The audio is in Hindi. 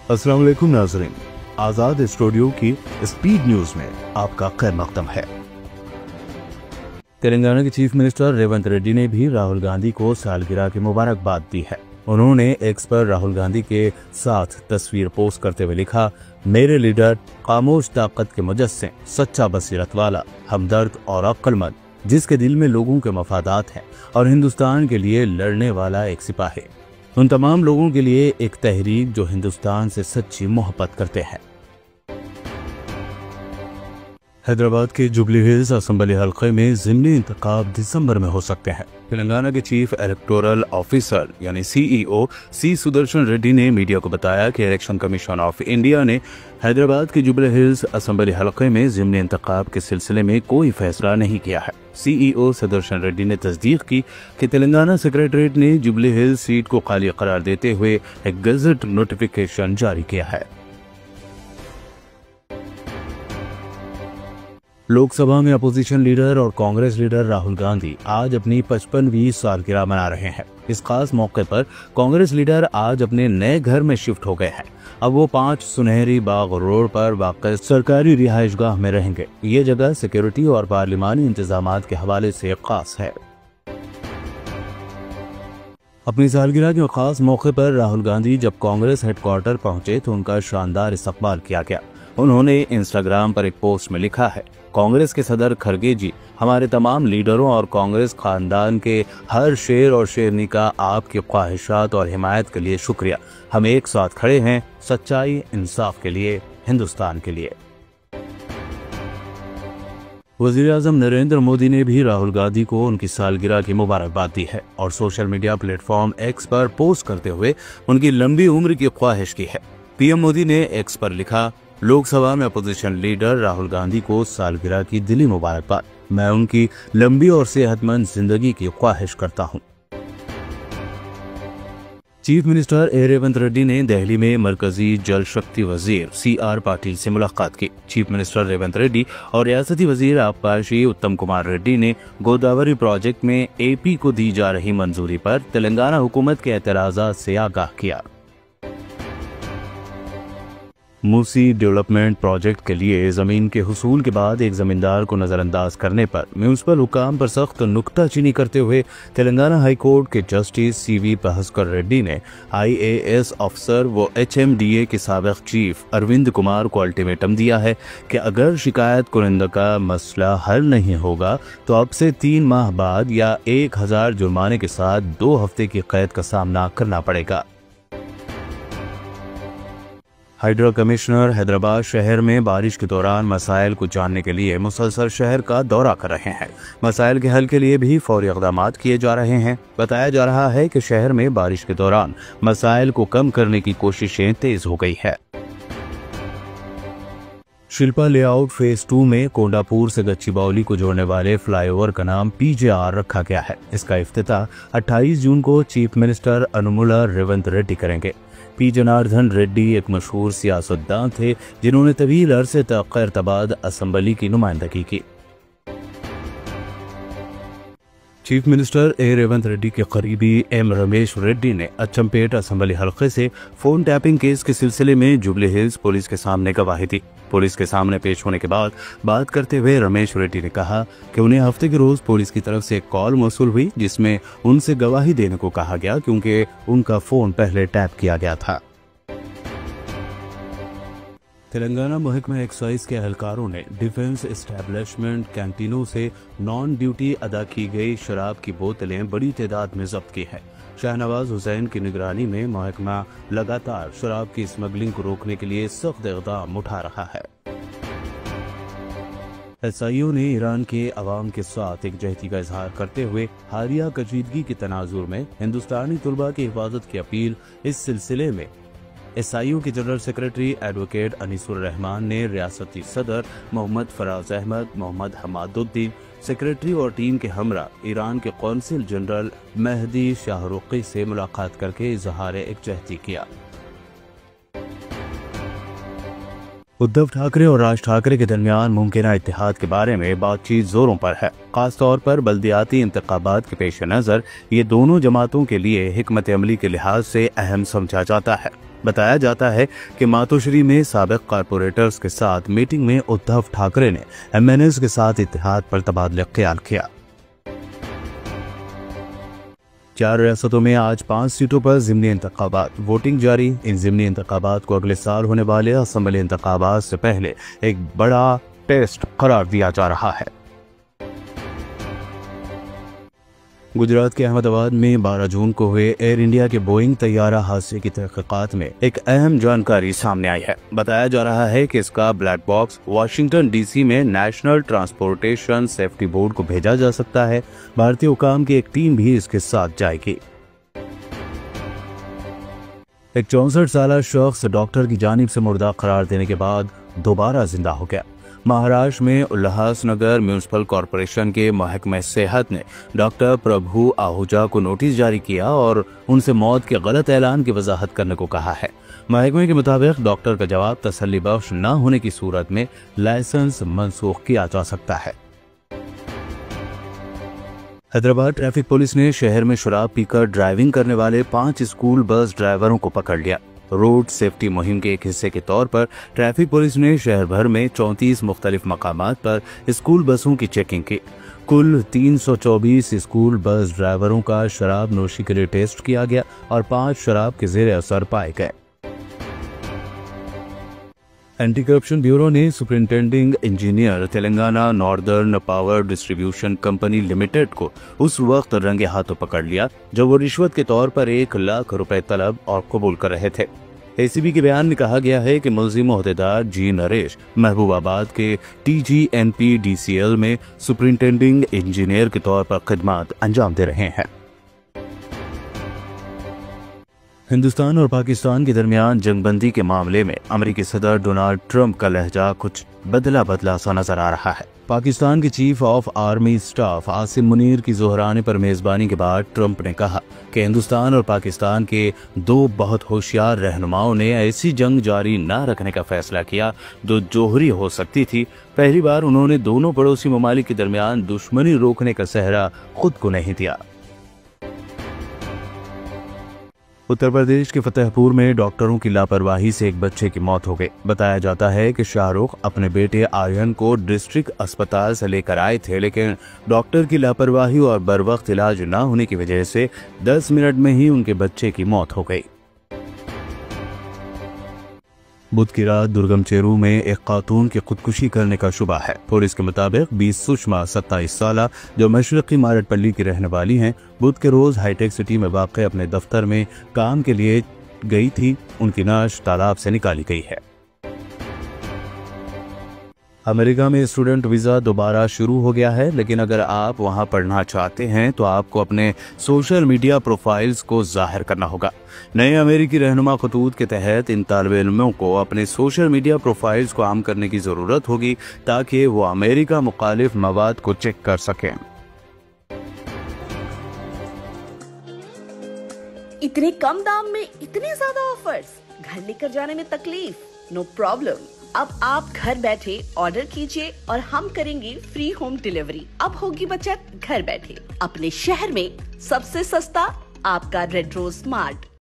अस्सलाम वालेकुम नाज़रीन, आज़ाद स्टूडियो की स्पीड न्यूज में आपका खैर मकदम है। तेलंगाना के चीफ मिनिस्टर रेवंत रेड्डी ने भी राहुल गांधी को सालगिरह की मुबारकबाद दी है। उन्होंने एक्स पर राहुल गांधी के साथ तस्वीर पोस्ट करते हुए लिखा, मेरे लीडर खामोश ताकत के मुजस्सिम, सच्चा बसीरत वाला, हमदर्द और अक्लमंद, जिसके दिल में लोगों के मफादात हैं और हिंदुस्तान के लिए लड़ने वाला एक सिपाही। उन तमाम लोगों के लिए एक तहरीक जो हिंदुस्तान से सच्ची मोहब्बत करते हैं। हैदराबाद के जुबली हिल्स असेंबली हल्के में ज़िमनी इंतखाब दिसंबर में हो सकते हैं। तेलंगाना के चीफ इलेक्टोरल ऑफिसर यानी सीईओ सी सुदर्शन रेड्डी ने मीडिया को बताया कि इलेक्शन कमीशन ऑफ इंडिया ने हैदराबाद के जुबली हिल्स असेंबली हल्के में ज़िमनी इंतखाब के सिलसिले में कोई फैसला नहीं किया है। सीईओ सुदर्शन रेड्डी ने तस्दीक की कि तेलंगाना सेक्रेटरीट ने जुबली हिल्स सीट को खाली करार देते हुए एक गजट नोटिफिकेशन जारी किया है। लोकसभा में अपोजिशन लीडर और कांग्रेस लीडर राहुल गांधी आज अपनी 55वीं सालगिरह मना रहे हैं। इस खास मौके पर कांग्रेस लीडर आज अपने नए घर में शिफ्ट हो गए हैं। अब वो 5 सुनहरी बाग रोड पर वाक़ सरकारी रिहाइशगाह में रहेंगे। ये जगह सिक्योरिटी और पार्लिमानी इंतजामात के हवाले से खास है। अपनी सालगिरह के खास मौके पर राहुल गांधी जब कांग्रेस हेडक्वार्टर पहुंचे तो उनका शानदार इस्तकबाल किया गया। उन्होंने इंस्टाग्राम पर एक पोस्ट में लिखा है, कांग्रेस के सदर खरगे जी, हमारे तमाम लीडरों और कांग्रेस खानदान के हर शेर और शेरनी का आपकी ख्वाहिशात और हिमायत के लिए शुक्रिया। हम एक साथ खड़े हैं सच्चाई इंसाफ के लिए, हिंदुस्तान के लिए। वज़ीर-ए-आज़म नरेंद्र मोदी ने भी राहुल गांधी को उनकी सालगिरह की मुबारकबाद दी है और सोशल मीडिया प्लेटफॉर्म एक्स पर पोस्ट करते हुए उनकी लंबी उम्र की ख्वाहिश की है। पीएम मोदी ने एक्स पर लिखा, लोकसभा में अपोजिशन लीडर राहुल गांधी को सालगिरह की दिली मुबारकबाद। मैं उनकी लंबी और सेहतमंद जिंदगी की ख्वाहिश करता हूं। चीफ मिनिस्टर रेवंत रेड्डी ने दिल्ली में मरकजी जल शक्ति वजीर CR पाटिल से मुलाकात की। चीफ मिनिस्टर रेवंत रेड्डी और रियासती वजीर आबकारी उत्तम कुमार रेड्डी ने गोदावरी प्रोजेक्ट में AP को दी जा रही मंजूरी पर तेलंगाना हुकूमत के एतराज़ात से आगाह किया। मूसी डेवलपमेंट प्रोजेक्ट के लिए जमीन के हुसूल के बाद एक जमींदार को नजरअंदाज करने पर म्यूनिसिपल हुकाम पर सख्त नुक्ताचीनी करते हुए तेलंगाना हाई कोर्ट के जस्टिस CV भास्कर रेड्डी ने IAS अफसर व HMDA के साबिक चीफ अरविंद कुमार को अल्टीमेटम दिया है कि अगर शिकायत कुरिंदा का मसला हल नहीं होगा तो अब से 3 माह बाद या 1000 जुर्माने के साथ 2 हफ्ते की कैद का सामना करना पड़ेगा। हाइड्रा कमिश्नर हैदराबाद शहर में बारिश के दौरान मसाइल को जानने के लिए मुसलसल शहर का दौरा कर रहे हैं। मसाइल के हल के लिए भी फौरी इक़दामात किए जा रहे हैं। बताया जा रहा है कि शहर में बारिश के दौरान मसाइल को कम करने की कोशिशें तेज हो गई है। शिल्पा लेआउट फेज 2 में कोंडापुर से गच्चीबौली को जोड़ने वाले फ्लाईओवर का नाम PJR रखा गया है। इसका इफ्तिताह 28 जून को चीफ मिनिस्टर अनुमुला रेवंत रेड्डी करेंगे। P जनार्दन रेड्डी एक मशहूर सियासतदान थे जिन्होंने तवील अरसे तक खैरताबाद असेंबली की नुमाइंदगी की। चीफ मिनिस्टर रेवंत रेड्डी के करीबी M रमेश रेड्डी ने अचमपेट असेंबली हल्के से फोन टैपिंग केस के सिलसिले में जुबली हिल्स पुलिस के सामने गवाही दी। पुलिस के सामने पेश होने के बाद बात करते हुए रमेश रेड्डी ने कहा कि उन्हें हफ्ते के रोज पुलिस की तरफ से एक कॉल मौसूल हुई जिसमें उनसे गवाही देने को कहा गया क्योंकि उनका फोन पहले टैप किया गया था। तेलंगाना महकमा एक्साइज के एहलकारों ने डिफेंस एस्टेब्लिशमेंट कैंटीनों से नॉन ड्यूटी अदा की गई शराब की बोतलें बड़ी तादाद में जब्त की है। शाहनवाज हुसैन की निगरानी में महकमा लगातार शराब की स्मगलिंग को रोकने के लिए सख्त इक़दाम उठा रहा है। SIO ने ईरान के अवाम के साथ एकजुहती का इजहार करते हुए हालिया कशीदगी के तनाजुर में हिंदुस्तानी तुलबा की हिफाजत की अपील। इस सिलसिले में SIO के general secretary advocate Anisur Rahman ने रियासती सदर मोहम्मद फराज अहमद, मोहम्मद हमादुद्दीन सेक्रेटरी और टीम के हमरा ईरान के कौंसिल जनरल मेहदी शाहरुखी से मुलाकात करके इजहार एकजुहती किया। उद्धव ठाकरे और राज ठाकरे के दरमियान मुमकिन इत्तेहाद के बारे में बातचीत जोरों पर है। खासतौर पर बल्दियाती इंतखाबात के पेश नज़र ये दोनों जमातों के लिए हिकमत अमली के लिहाज से अहम समझा जाता है। बताया जाता है कि मातोश्री में साबिक कारपोरेटर्स के साथ मीटिंग में उद्धव ठाकरे ने एमएनएस के साथ इत्तेहाद पर तबादला ख्याल किया। 4 रियासतों में आज 5 सीटों पर ज़िमनी इंतखाबात, वोटिंग जारी। इन ज़िमनी इंतखाबात को अगले साल होने वाले असम्बली इंतखाबात से पहले एक बड़ा टेस्ट करार दिया जा रहा है। गुजरात के अहमदाबाद में 12 जून को हुए एयर इंडिया के बोइंग तैयारा हादसे की तहकीकात में एक अहम जानकारी सामने आई है। बताया जा रहा है कि इसका ब्लैक बॉक्स वाशिंगटन डीसी में नेशनल ट्रांसपोर्टेशन सेफ्टी बोर्ड को भेजा जा सकता है। भारतीय हुकाम की एक टीम भी इसके साथ जाएगी। एक 64 साल शख्स डॉक्टर की जानिब से मुर्दा करार देने के बाद दोबारा जिंदा हो गया। महाराष्ट्र में उल्हासनगर म्यूनिसिपल कॉरपोरेशन के महकमे सेहत ने डॉक्टर प्रभु आहूजा को नोटिस जारी किया और उनसे मौत के गलत ऐलान की वजाहत करने को कहा है। महकमे के मुताबिक डॉक्टर का जवाब तसल्ली बख्श न होने की सूरत में लाइसेंस मंसूख किया जा सकता है। हैदराबाद ट्रैफिक पुलिस ने शहर में शराब पीकर ड्राइविंग करने वाले 5 स्कूल बस ड्राइवरों को पकड़ लिया। रोड सेफ्टी मुहिम के एक हिस्से के तौर पर ट्रैफिक पुलिस ने शहर भर में 34 मुख्तलिफ मकामात पर स्कूल बसों की चेकिंग की। कुल 324 स्कूल बस ड्राइवरों का शराब नोशी के लिए टेस्ट किया गया और 5 शराब के जेर असर पाए गए। एंटी करप्शन ब्यूरो ने superintending engineer Telangana northern power distribution company limited को उस वक्त रंगे हाथों पकड़ लिया जब वो रिश्वत के तौर पर 1 लाख रुपए तलब और कबूल कर रहे थे। एसीबी के बयान में कहा गया है कि मुलजिम ओहदेदार जी नरेश महबूबाबाद के TGNPDCL में सुपरिंटेंडिंग इंजीनियर के तौर पर खिदमत अंजाम दे रहे हैं। हिंदुस्तान और पाकिस्तान के दरमियान जंगबंदी के मामले में अमेरिकी सदर डोनाल्ड ट्रंप का लहजा कुछ बदला बदला सा नजर आ रहा है। पाकिस्तान के chief of army staff Asim Munir की जोहराने पर मेजबानी के बाद ट्रंप ने कहा कि हिंदुस्तान और पाकिस्तान के 2 बहुत होशियार रहनुमाओं ने ऐसी जंग जारी न रखने का फैसला किया जो जोहरी हो सकती थी। पहली बार उन्होंने दोनों पड़ोसी ममालिक के दरमियान दुश्मनी रोकने का सेहरा खुद को नहीं दिया। उत्तर प्रदेश के फतेहपुर में डॉक्टरों की लापरवाही से एक बच्चे की मौत हो गई। बताया जाता है कि शाहरुख अपने बेटे आर्यन को डिस्ट्रिक्ट अस्पताल से लेकर आए थे, लेकिन डॉक्टर की लापरवाही और बरवक्त इलाज न होने की वजह से 10 मिनट में ही उनके बच्चे की मौत हो गई। बुध की रात दुर्गम चेरू में एक खातून की खुदकुशी करने का शुबा है। पुलिस के मुताबिक 20 सुषमा 27 साल जो मशरकी मारटपल्ली की रहने वाली हैं, बुध के रोज हाईटेक सिटी में वाक़ अपने दफ्तर में काम के लिए गई थी। उनकी नाश तालाब से निकाली गई है। अमेरिका में स्टूडेंट वीज़ा दोबारा शुरू हो गया है, लेकिन अगर आप वहां पढ़ना चाहते हैं तो आपको अपने सोशल मीडिया प्रोफाइल्स को जाहिर करना होगा। नए अमेरिकी रहनुमा खतूत के तहत इन तालिब इल्मों को अपने सोशल मीडिया प्रोफाइल्स को आम करने की ज़रूरत होगी ताकि वो अमेरिका मुखालिफ मवाद को चेक कर सकें। इतने कम दाम में इतने ज्यादा ऑफर्स, घर लेकर जाने में तकलीफ? No problem. अब आप घर बैठे ऑर्डर कीजिए और हम करेंगे फ्री होम डिलीवरी। अब होगी बचत घर बैठे। अपने शहर में सबसे सस्ता आपका रेड रोज स्मार्ट।